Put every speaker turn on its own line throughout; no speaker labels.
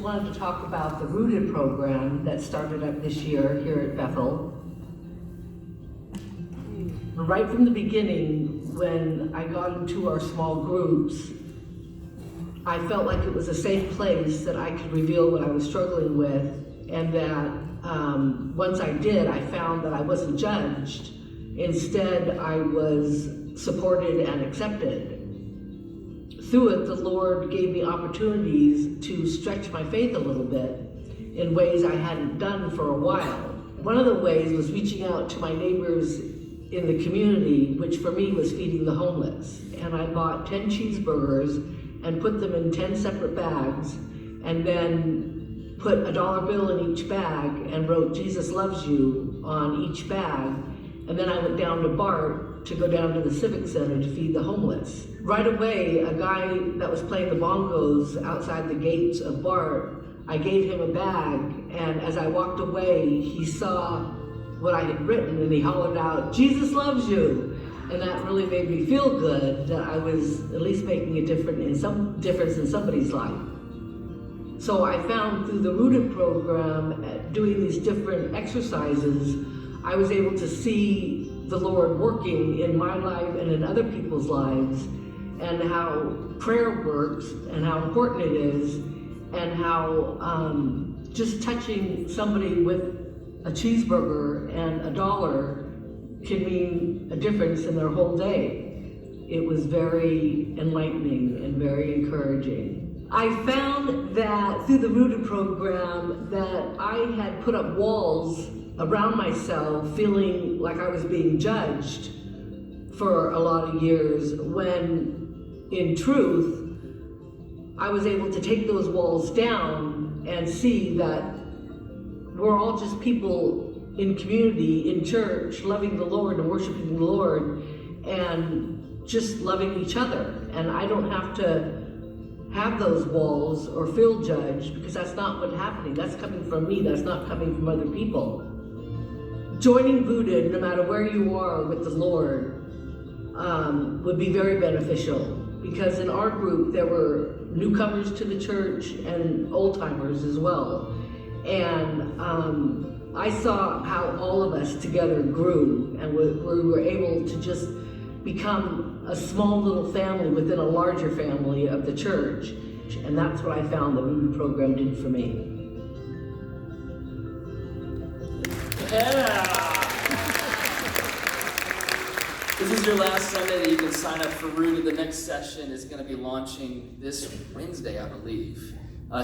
wanted to talk about the Rooted program that started up this year here at Bethel. Right from the beginning, when I got into our small groups, I felt like it was a safe place that I could reveal what I was struggling with, and that once I did, I found that I wasn't judged. Instead, I was supported and accepted. Through it, the Lord gave me opportunities to stretch my faith a little bit in ways I hadn't done for a while. One of the ways was reaching out to my neighbors in the community, which for me was feeding the homeless. And I bought 10 cheeseburgers and put them in 10 separate bags, and then put a dollar bill in each bag and wrote "Jesus loves you" on each bag. And then I went down to BART to go down to the Civic Center to feed the homeless. Right away, a guy that was playing the bongos outside the gates of BART, I gave him a bag, and as I walked away, he saw what I had written, and he hollered out, "Jesus loves you." And that really made me feel good that I was at least making a difference in somebody's life. So I found through the Rooted program, doing these different exercises, I was able to see the Lord working in my life and in other people's lives, and how prayer works, and how important it is, and how just touching somebody with a cheeseburger and a dollar can mean a difference in their whole day. It was very enlightening and very encouraging. I found that through the Rooted program that I had put up walls around myself, feeling like I was being judged for a lot of years, when in truth, I was able to take those walls down and see that we're all just people in community, in church, loving the Lord and worshiping the Lord, and just loving each other. And I don't have to have those walls or feel judged, because that's not what's happening. That's coming from me. That's not coming from other people. Joining Rooted, no matter where you are with the Lord, would be very beneficial, because in our group there were newcomers to the church and old-timers as well. And I saw how all of us together grew, and we were able to just become a small little family within a larger family of the church. And that's what I found the Rooted program did for me.
Yeah! This is your last Sunday that you can sign up for Rooted. The next session is going to be launching this Wednesday, I believe.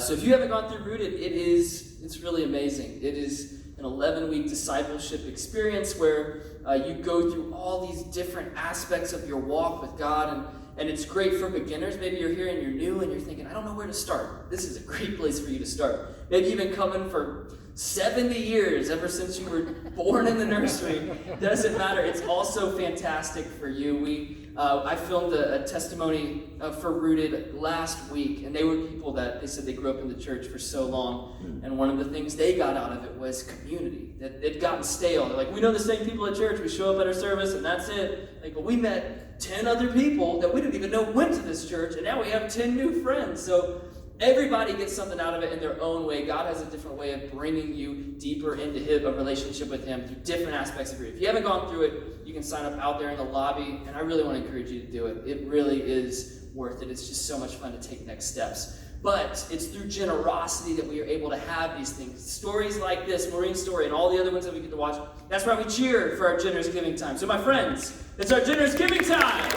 So if you haven't gone through Rooted, it's really amazing. It is an 11-week discipleship experience where you go through all these different aspects of your walk with God, and it's great for beginners. Maybe you're here and you're new and you're thinking, I don't know where to start. This is a great place for you to start. Maybe you've been coming for 70 years, ever since you were born in the nursery. Doesn't matter. It's also fantastic for you. I filmed a testimony for Rooted last week, and they were people that they said they grew up in the church for so long, and one of the things they got out of it was community. That they'd gotten stale. They're like, we know the same people at church. We show up at our service, and that's it. Like, but we met 10 other people that we didn't even know went to this church, and now we have 10 new friends. So everybody gets something out of it in their own way. God has a different way of bringing you deeper into a relationship with Him through different aspects of your life. If you haven't gone through it, you can sign up out there in the lobby, and I really want to encourage you to do it. It really is worth it. It's just so much fun to take next steps. But it's through generosity that we are able to have these things. Stories like this, Maureen's story, and all the other ones that we get to watch. That's why we cheer for our generous giving time. So my friends, it's our generous giving time!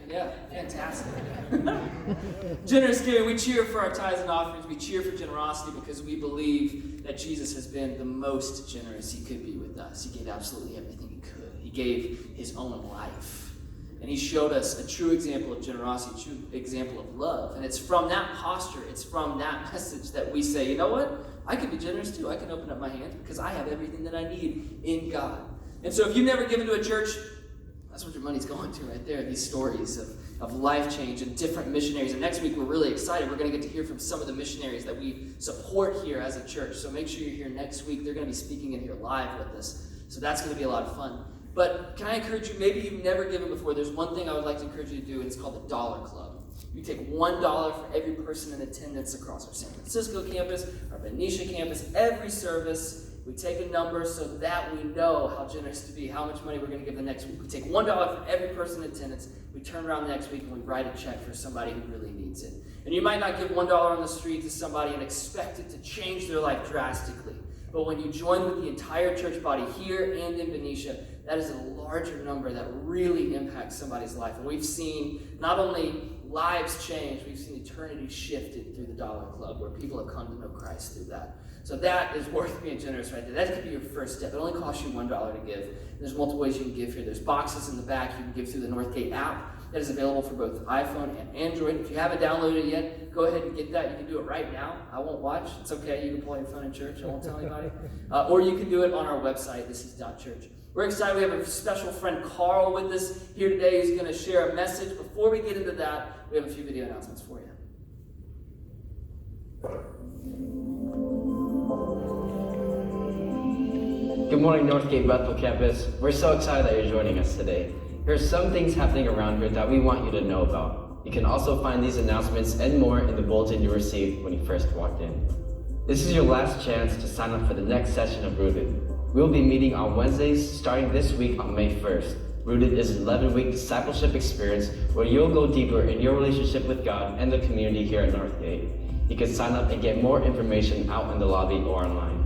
Yeah, fantastic. Generous giving, we cheer for our tithes and offerings. We cheer for generosity because we believe that Jesus has been the most generous He could be with us. He gave absolutely everything He could. He gave His own life. And He showed us a true example of generosity, a true example of love. And it's from that posture, it's from that message that we say, you know what? I can be generous too. I can open up my hands because I have everything that I need in God. And so if you've never given to a church, that's what your money's going to right there, these stories of life change and different missionaries. And next week, we're really excited. We're going to get to hear from some of the missionaries that we support here as a church. So make sure you're here next week. They're going to be speaking in here live with us. So that's going to be a lot of fun. But can I encourage you, maybe you've never given before, there's one thing I would like to encourage you to do, and it's called the Dollar Club. You take $1 for every person in attendance across our San Francisco campus, our Benicia campus, every service. We take a number so that we know how generous to be, how much money we're going to give the next week. We take $1 for every person in attendance. We turn around the next week and we write a check for somebody who really needs it. And you might not give $1 on the street to somebody and expect it to change their life drastically. But when you join with the entire church body here and in Benicia, that is a larger number that really impacts somebody's life. And we've seen not only lives change, we've seen eternity shifted through the Dollar Club, where people have come to know Christ through that. So that is worth being generous right there. That could be your first step. It only costs you $1 to give. There's multiple ways you can give here. There's boxes in the back. You can give through the Northgate app. That is available for both iPhone and Android. If you haven't downloaded it yet, go ahead and get that. You can do it right now. I won't watch. It's okay. You can pull out your phone in church. I won't tell anybody. Or you can do it on our website, thisis.church. We're excited. We have a special friend, Carl, with us here today. He's going to share a message. Before we get into that, we have a few video announcements for you.
Good morning, Northgate Bethel campus. We're so excited that you're joining us today. There are some things happening around here that we want you to know about. You can also find these announcements and more in the bulletin you received when you first walked in. This is your last chance to sign up for the next session of Rooted. We'll be meeting on Wednesdays starting this week on May 1st. Rooted is an 11-week discipleship experience where you'll go deeper in your relationship with God and the community here at Northgate. You can sign up and get more information out in the lobby or online.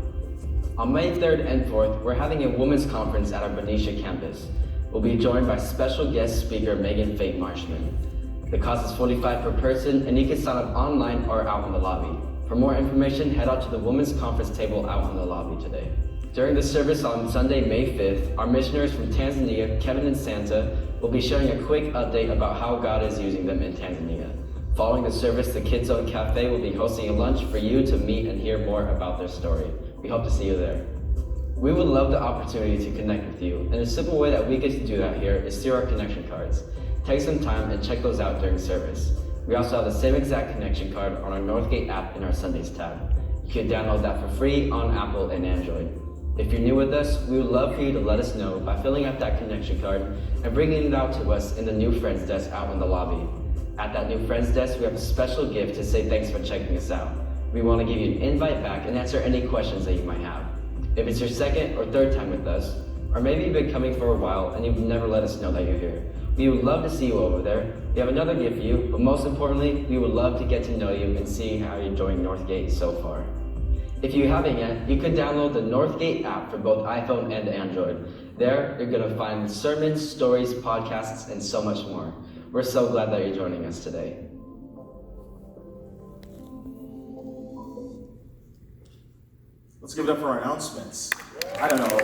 On May 3rd and 4th, we're having a women's conference at our Benicia campus. We'll be joined by special guest speaker Megan Fate Marshman. The cost is $45 per person, and you can sign up online or out in the lobby. For more information, head out to the women's conference table out in the lobby today. During the service on Sunday, May 5th, our missionaries from Tanzania, Kevin and Santa, will be sharing a quick update about how God is using them in Tanzania. Following the service, the Kids Zone Cafe will be hosting a lunch for you to meet and hear more about their story. We hope to see you there. We would love the opportunity to connect with you, and a simple way that we get to do that here is through our connection cards. Take some time and check those out during service. We also have the same exact connection card on our Northgate app in our Sundays tab. You can download that for free on Apple and Android. If you're new with us, we would love for you to let us know by filling out that connection card and bringing it out to us in the new Friends desk out in the lobby. At that new Friends desk, we have a special gift to say thanks for checking us out. We want to give you an invite back and answer any questions that you might have. If it's your second or third time with us, or maybe you've been coming for a while and you've never let us know that you're here, we would love to see you over there. We have another gift for you, but most importantly, we would love to get to know you and see how you're enjoying Northgate so far. If you haven't yet, you could download the Northgate app for both iPhone and Android. There, you're going to find sermons, stories, podcasts, and so much more. We're so glad that you're joining us today.
Let's give it up for our announcements. I don't know,